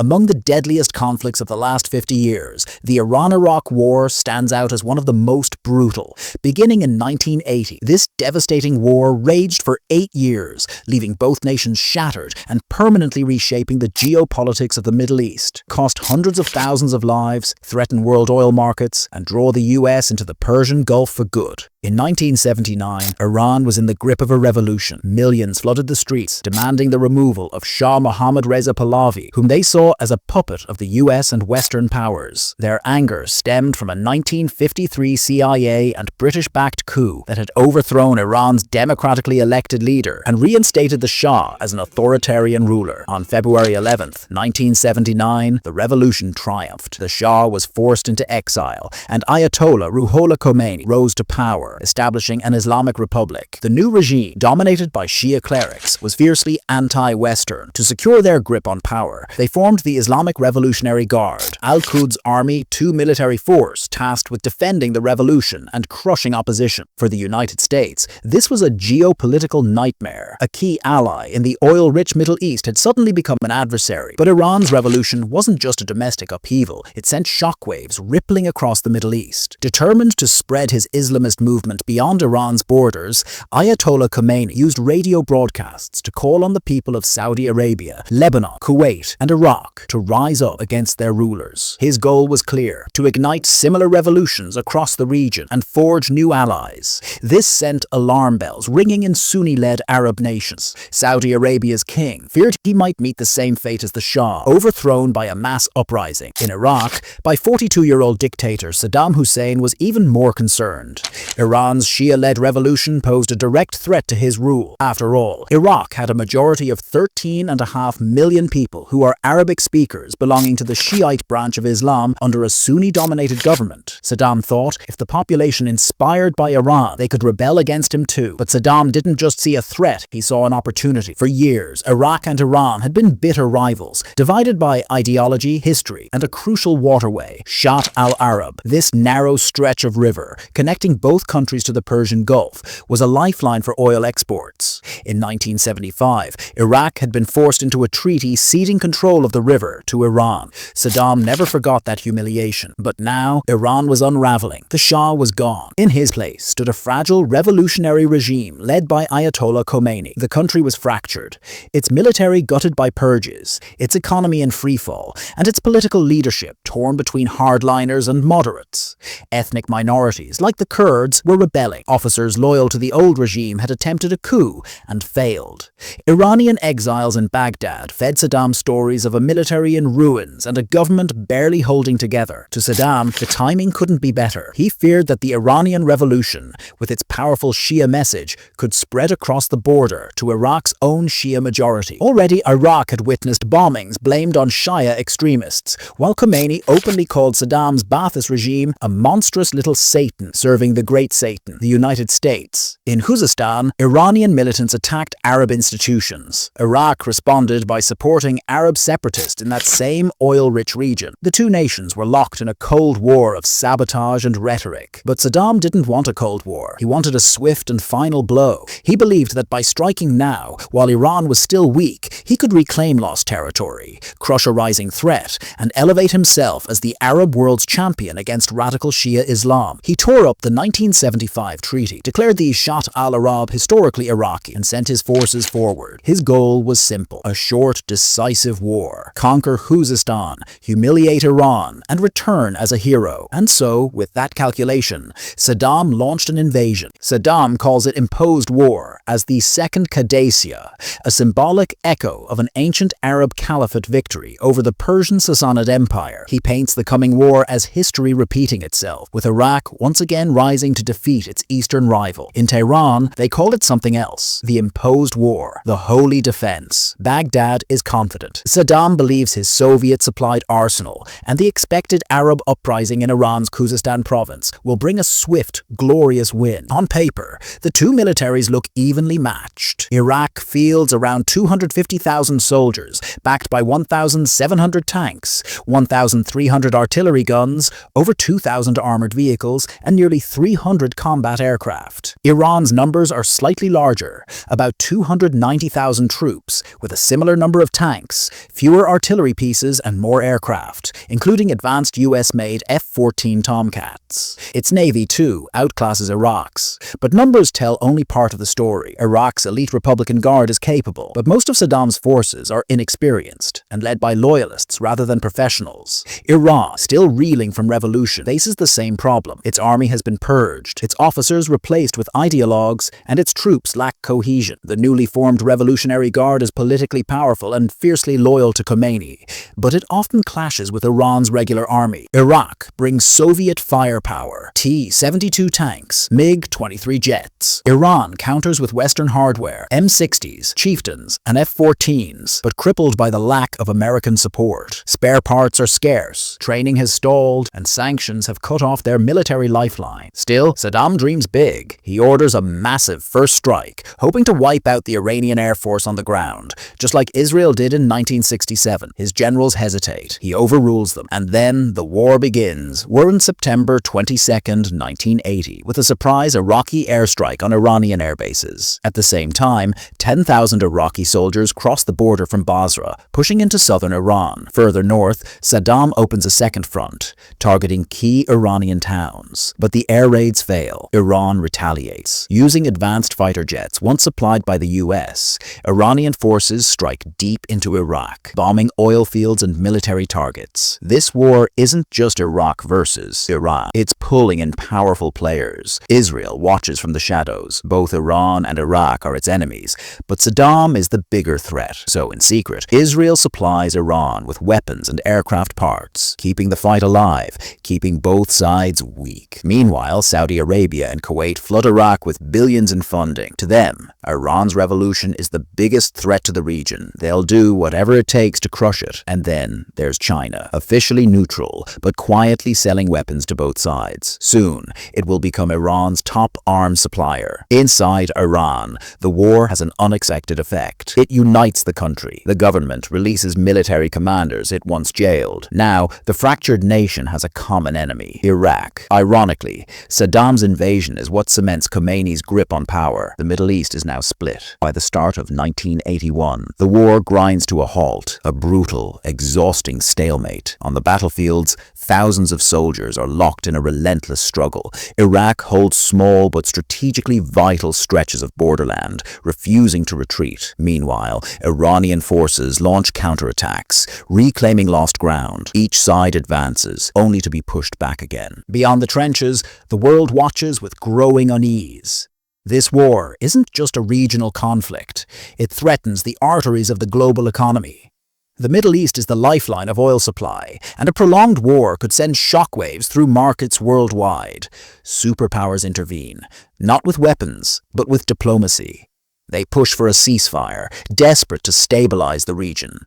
Among the deadliest conflicts of the last 50 years, the Iran-Iraq War stands out as one of the most brutal. Beginning in 1980, this devastating war raged for 8 years, leaving both nations shattered and permanently reshaping the geopolitics of the Middle East, cost hundreds of thousands of lives, threaten world oil markets, and draw the US into the Persian Gulf for good. In 1979, Iran was in the grip of a revolution. Millions flooded the streets, demanding the removal of Shah Mohammad Reza Pahlavi, whom they saw as a puppet of the US and Western powers. Their anger stemmed from a 1953 CIA and British-backed coup that had overthrown Iran's democratically elected leader and reinstated the Shah as an authoritarian ruler. On February 11, 1979, the revolution triumphed. The Shah was forced into exile, and Ayatollah Ruhollah Khomeini rose to power, establishing an Islamic Republic. The new regime, dominated by Shia clerics, was fiercely anti-Western. To secure their grip on power, they formed the Islamic Revolutionary Guard, Al-Quds Army, two military force tasked with defending the revolution and crushing opposition. For the United States, this was a geopolitical nightmare. A key ally in the oil-rich Middle East had suddenly become an adversary. But Iran's revolution wasn't just a domestic upheaval, it sent shockwaves rippling across the Middle East. Determined to spread his Islamist movement beyond Iran's borders, Ayatollah Khomeini used radio broadcasts to call on the people of Saudi Arabia, Lebanon, Kuwait, and Iraq to rise up against their rulers. His goal was clear: to ignite similar revolutions across the region and forge new allies. This sent alarm bells ringing in Sunni-led Arab nations. Saudi Arabia's king feared he might meet the same fate as the Shah, overthrown by a mass uprising. In Iraq, by 42-year-old dictator Saddam Hussein was even more concerned. Iran's Shia-led revolution posed a direct threat to his rule. After all, Iraq had a majority of 13.5 million people who are Arabic speakers belonging to the Shiite branch of Islam under a Sunni-dominated government. Saddam thought if the population inspired by Iran, they could rebel against him too. But Saddam didn't just see a threat, he saw an opportunity. For years, Iraq and Iran had been bitter rivals, divided by ideology, history, and a crucial waterway, Shatt al-Arab. This narrow stretch of river, connecting both countries to the Persian Gulf, was a lifeline for oil exports. In 1975, Iraq had been forced into a treaty ceding control of the river to Iran. Saddam never forgot that humiliation. But now, Iran was unraveling. The Shah was gone. In his place stood a fragile revolutionary regime led by Ayatollah Khomeini. The country was fractured, its military gutted by purges, its economy in freefall, and its political leadership torn between hardliners and moderates. Ethnic minorities, like the Kurds, were rebelling. Officers loyal to the old regime had attempted a coup and failed. Iranian exiles in Baghdad fed Saddam stories of a military in ruins and a government barely holding together. To Saddam, the timing couldn't be better. He feared that the Iranian revolution, with its powerful Shia message, could spread across the border to Iraq's own Shia majority. Already, Iraq had witnessed bombings blamed on Shia extremists, while Khomeini openly called Saddam's Ba'athist regime a monstrous little Satan serving the Great Satan, the United States. In Khuzestan, Iranian militants attacked Arab institutions. Iraq responded by supporting Arab separatists in that same oil-rich region. The two nations were locked in a cold war of sabotage and rhetoric. But Saddam didn't want a cold war. He wanted a swift and final blow. He believed that by striking now, while Iran was still weak, he could reclaim lost territory, crush a rising threat, and elevate himself as the Arab world's champion against radical Shia Islam. He tore up the 1975 treaty, declared the Shatt al-Arab historically Iraqi, and sent his forces forward. His goal was simple: a short, decisive war. Conquer Khuzestan, humiliate Iran, and return as a hero. And so, with that calculation, Saddam launched an invasion. Saddam calls it imposed war, as the Second Qadisiyah, a symbolic echo of an ancient Arab caliphate victory over the Persian Sassanid Empire. He paints the coming war as history repeating itself, with Iraq once again rising to defeat its eastern rival. In Tehran, they call it something else: the imposed war, the holy defense. Baghdad is confident. Saddam believes his Soviet-supplied arsenal and the expected Arab uprising in Iran's Khuzestan province will bring a swift, glorious win. On paper, the two militaries look evenly matched. Iraq fields around 250,000 soldiers, backed by 1,700 tanks, 1,300 artillery guns, over 2,000 armored vehicles, and nearly 300 combat aircraft. Iran's numbers are slightly larger, about 290,000 troops, with a similar number of tanks, fewer artillery pieces and more aircraft, including advanced US-made F-14 Tomcats. Its navy, too, outclasses Iraq's. But numbers tell only part of the story. Iraq's elite Republican Guard is capable, but most of Saddam's forces are inexperienced and led by loyalists rather than professionals. Iran, still reeling from revolution, faces the same problem. Its army has been purged, its officers replaced with ideologues, and its troops lack cohesion. The newly formed Revolutionary Guard is politically powerful and fiercely loyal to Khomeini, but it often clashes with Iran's regular army. Iraq brings Soviet firepower, T-72 tanks, MiG-23 jets. Iran counters with Western hardware, M60s, Chieftains, and F-14s, but crippled by the lack of American support. Spare parts are scarce, training has stalled, and sanctions have cut off their military lifeline. Still, Saddam dreams big. He orders a massive first strike, hoping to wipe out the Iranian Air Force on the ground, just like Israel did in 1967. His generals hesitate. He overrules them, and then the war begins. We're in September 22nd, 1980, with a surprise Iraqi airstrike on Iranian airbases. At the same time, 10,000 Iraqi soldiers cross the border from Basra, pushing into southern Iran. Further north, Saddam opens a second front, targeting key Iranian towns. But the air raids fail. Iran retaliates. Using advanced fighter jets once supplied by the US, Iranian forces strike deep into Iraq, bombing oil fields and military targets. This war isn't just Iraq versus Iran. It's pulling in powerful players. Israel watches from the shadows. Both Iran and Iraq are its enemies, but Saddam is the bigger threat. So in secret, Israel supplies Iran with weapons and aircraft parts, keeping the fight alive, keeping both sides weak. Meanwhile, Saudi Arabia and Kuwait flood Iraq with billions in funding. To them, Iran's revolution is the biggest threat to the region. They'll do whatever it takes to crush it. And then there's China, officially neutral, but quietly selling weapons to both sides. Soon, it will become Iran's top arms supplier. Inside Iran, the war has an unexpected effect. It unites the country. The government releases military commanders it once jailed. Now, the fractured nation has a common enemy, Iraq. Ironically, Saddam's invasion is what cements Khomeini's grip on power. The Middle East is now split. By the start of 1981, the war grinds to a halt, a brutal, exhausting stalemate. On the battlefields, thousands of soldiers are locked in a relentless struggle. Iraq holds small but strategically vital stretches of borderland, refusing to retreat. Meanwhile, Iranian forces launch counterattacks, reclaiming lost ground. Each side advances, only to be pushed back again. Beyond the trenches, the world watches with growing unease. This war isn't just a regional conflict. It threatens the arteries of the global economy. The Middle East is the lifeline of oil supply, and a prolonged war could send shockwaves through markets worldwide. Superpowers intervene, not with weapons, but with diplomacy. They push for a ceasefire, desperate to stabilize the region.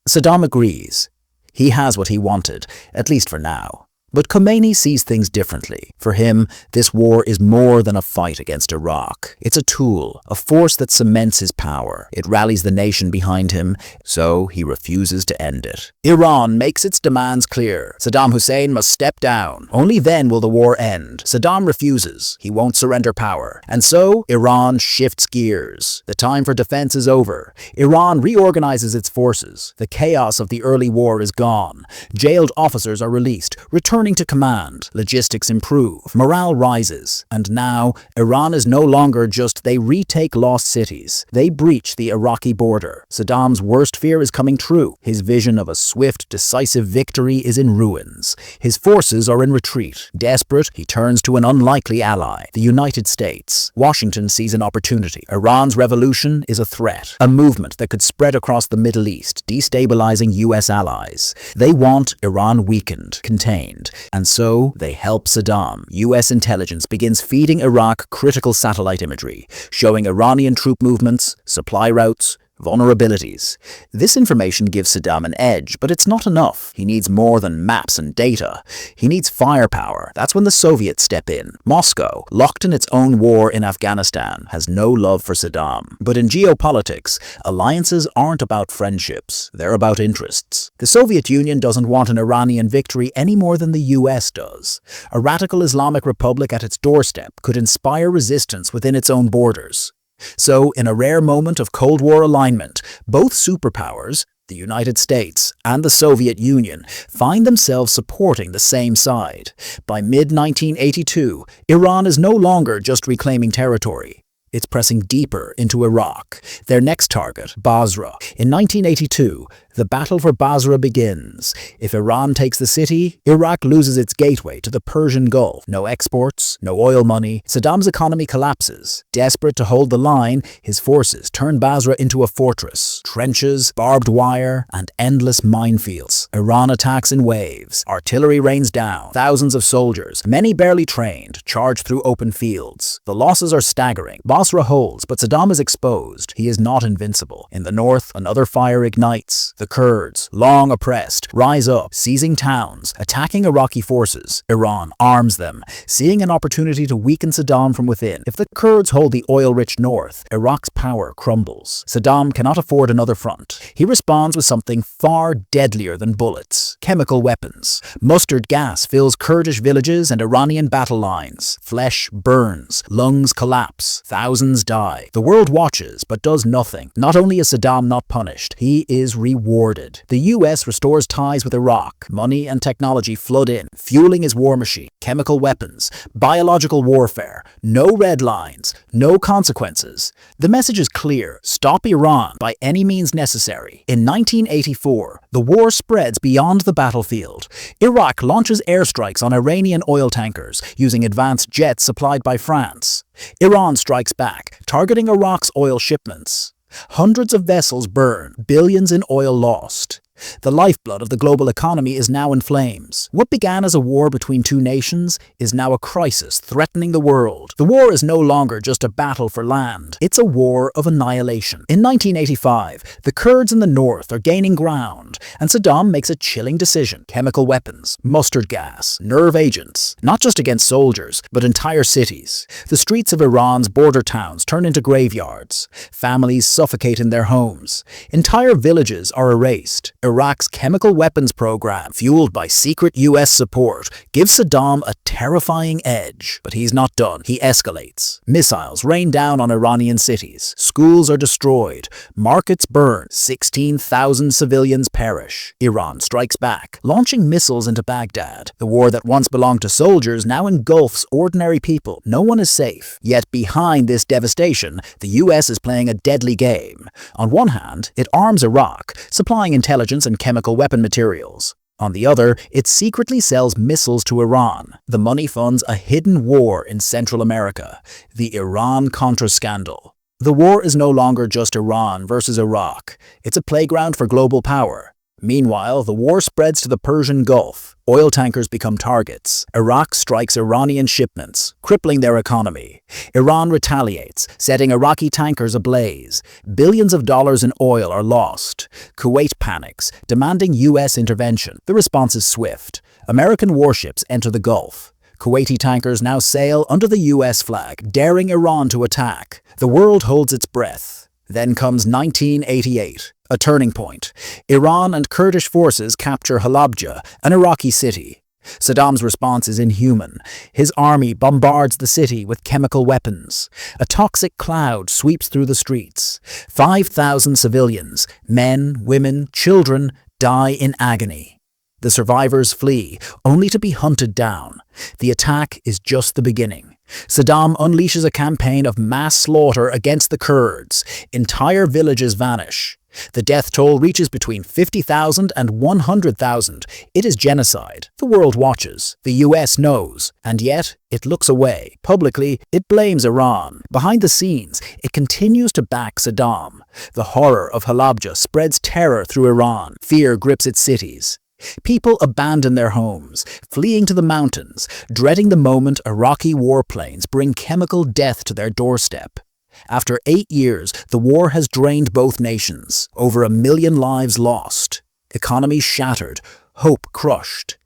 Saddam agrees. He has what he wanted, at least for now. But Khomeini sees things differently. For him, this war is more than a fight against Iraq. It's a tool, a force that cements his power. It rallies the nation behind him, so he refuses to end it. Iran makes its demands clear. Saddam Hussein must step down. Only then will the war end. Saddam refuses. He won't surrender power. And so, Iran shifts gears. The time for defense is over. Iran reorganizes its forces. The chaos of the early war is gone. Jailed officers are released, returning to command. Logistics improve, morale rises, and now Iran is no longer just they retake lost cities. They breach the Iraqi border. Saddam's worst fear is coming true. His vision of a swift, decisive victory is in ruins. His forces are in retreat. Desperate, he turns to an unlikely ally, the United States. Washington sees an opportunity. Iran's revolution is a threat, a movement that could spread across the Middle East, destabilizing US allies. They want Iran weakened, contained. And so, they help Saddam. US intelligence begins feeding Iraq critical satellite imagery, showing Iranian troop movements, supply routes, vulnerabilities. This information gives Saddam an edge, but it's not enough. He needs more than maps and data. He needs firepower. That's when the Soviets step in. Moscow, locked in its own war in Afghanistan, has no love for Saddam. But in geopolitics, alliances aren't about friendships. They're about interests. The Soviet Union doesn't want an Iranian victory any more than the US does. A radical Islamic republic at its doorstep could inspire resistance within its own borders. So, in a rare moment of Cold War alignment, both superpowers, the United States, and the Soviet Union find themselves supporting the same side. By mid-1982, Iran is no longer just reclaiming territory. It's pressing deeper into Iraq. Their next target, Basra. In 1982, the battle for Basra begins. If Iran takes the city, Iraq loses its gateway to the Persian Gulf. No exports, no oil money. Saddam's economy collapses. Desperate to hold the line, his forces turn Basra into a fortress. Trenches, barbed wire, and endless minefields. Iran attacks in waves. Artillery rains down. Thousands of soldiers, many barely trained, charge through open fields. The losses are staggering. Basra holds, but Saddam is exposed. He is not invincible. In the north, another fire ignites. The Kurds, long oppressed, rise up, seizing towns, attacking Iraqi forces. Iran arms them, seeing an opportunity to weaken Saddam from within. If the Kurds hold the oil-rich north, Iraq's power crumbles. Saddam cannot afford another front. He responds with something far deadlier than bullets: chemical weapons. Mustard gas fills Kurdish villages and Iranian battle lines. Flesh burns, lungs collapse, thousands die. The world watches, but does nothing. Not only is Saddam not punished, he is rewarded. The US restores ties with Iraq. Money and technology flood in, fueling his war machine. Chemical weapons, biological warfare, no red lines, no consequences. The message is clear: stop Iran by any means necessary. In 1984, the war spreads beyond the battlefield. Iraq launches airstrikes on Iranian oil tankers using advanced jets supplied by France. Iran strikes back, targeting Iraq's oil shipments. Hundreds of vessels burn, billions in oil lost. The lifeblood of the global economy is now in flames. What began as a war between two nations is now a crisis threatening the world. The war is no longer just a battle for land. It's a war of annihilation. In 1985, the Kurds in the north are gaining ground, and Saddam makes a chilling decision: chemical weapons, mustard gas, nerve agents, not just against soldiers, but entire cities. The streets of Iran's border towns turn into graveyards. Families suffocate in their homes. Entire villages are erased. Iraq's chemical weapons program, fueled by secret US support, gives Saddam a terrifying edge. But he's not done. He escalates. Missiles rain down on Iranian cities. Schools are destroyed. Markets burn. 16,000 civilians perish. Iran strikes back, launching missiles into Baghdad. The war that once belonged to soldiers now engulfs ordinary people. No one is safe. Yet behind this devastation, the US is playing a deadly game. On one hand, it arms Iraq, supplying intelligence and chemical weapon materials. On the other, it secretly sells missiles to Iran. The money funds a hidden war in Central America, the Iran-Contra scandal. The war is no longer just Iran versus Iraq. It's a playground for global power. Meanwhile, the war spreads to the Persian Gulf. Oil tankers become targets. Iraq strikes Iranian shipments, crippling their economy. Iran retaliates, setting Iraqi tankers ablaze. Billions of dollars in oil are lost. Kuwait panics, demanding US intervention. The response is swift. American warships enter the Gulf. Kuwaiti tankers now sail under the US flag, daring Iran to attack. The world holds its breath. Then comes 1988. A turning point. Iran and Kurdish forces capture Halabja, an Iraqi city. Saddam's response is inhuman. His army bombards the city with chemical weapons. A toxic cloud sweeps through the streets. 5,000 civilians, men, women, children, die in agony. The survivors flee, only to be hunted down. The attack is just the beginning. Saddam unleashes a campaign of mass slaughter against the Kurds. Entire villages vanish. The death toll reaches between 50,000 and 100,000. It is genocide. The world watches. The US knows. And yet, it looks away. Publicly, it blames Iran. Behind the scenes, it continues to back Saddam. The horror of Halabja spreads terror through Iran. Fear grips its cities. People abandon their homes, fleeing to the mountains, dreading the moment Iraqi warplanes bring chemical death to their doorstep. After 8 years, the war has drained both nations. Over 1 million lives lost. Economies shattered. Hope crushed.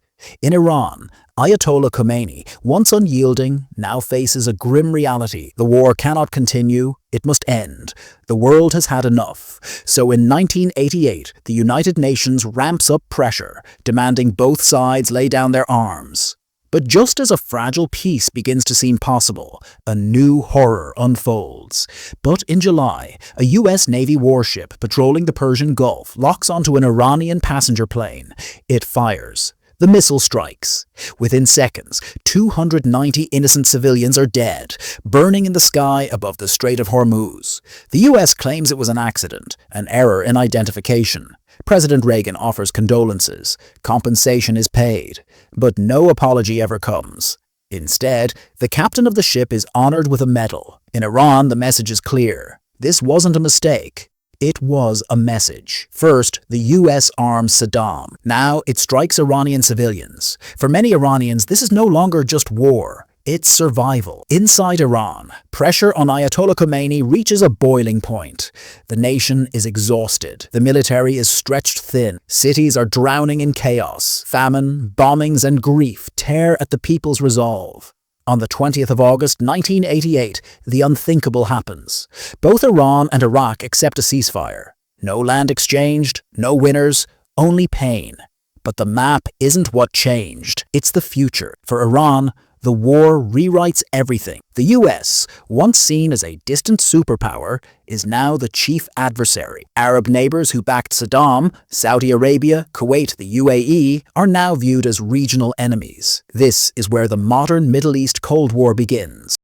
In Iran, Ayatollah Khomeini, once unyielding, now faces a grim reality. The war cannot continue. It must end. The world has had enough. So in 1988, the United Nations ramps up pressure, demanding both sides lay down their arms. But just as a fragile peace begins to seem possible, a new horror unfolds. But in July, a US Navy warship patrolling the Persian Gulf locks onto an Iranian passenger plane. It fires. The missile strikes. Within seconds, 290 innocent civilians are dead, burning in the sky above the Strait of Hormuz. The US claims it was an accident, an error in identification. President Reagan offers condolences. Compensation is paid. But no apology ever comes. Instead, the captain of the ship is honored with a medal. In Iran, the message is clear. This wasn't a mistake. It was a message. First, the US arms Saddam. Now it strikes Iranian civilians. For many Iranians, this is no longer just war. It's survival. Inside Iran, pressure on Ayatollah Khomeini reaches a boiling point. The nation is exhausted. The military is stretched thin. Cities are drowning in chaos. Famine, bombings, and grief tear at the people's resolve. On the 20th of August 1988, the unthinkable happens. Both Iran and Iraq accept a ceasefire. No land exchanged, no winners, only pain. But the map isn't what changed. It's the future. For Iran, the war rewrites everything. The US, once seen as a distant superpower, is now the chief adversary. Arab neighbors who backed Saddam, Saudi Arabia, Kuwait, the UAE, are now viewed as regional enemies. This is where the modern Middle East Cold War begins.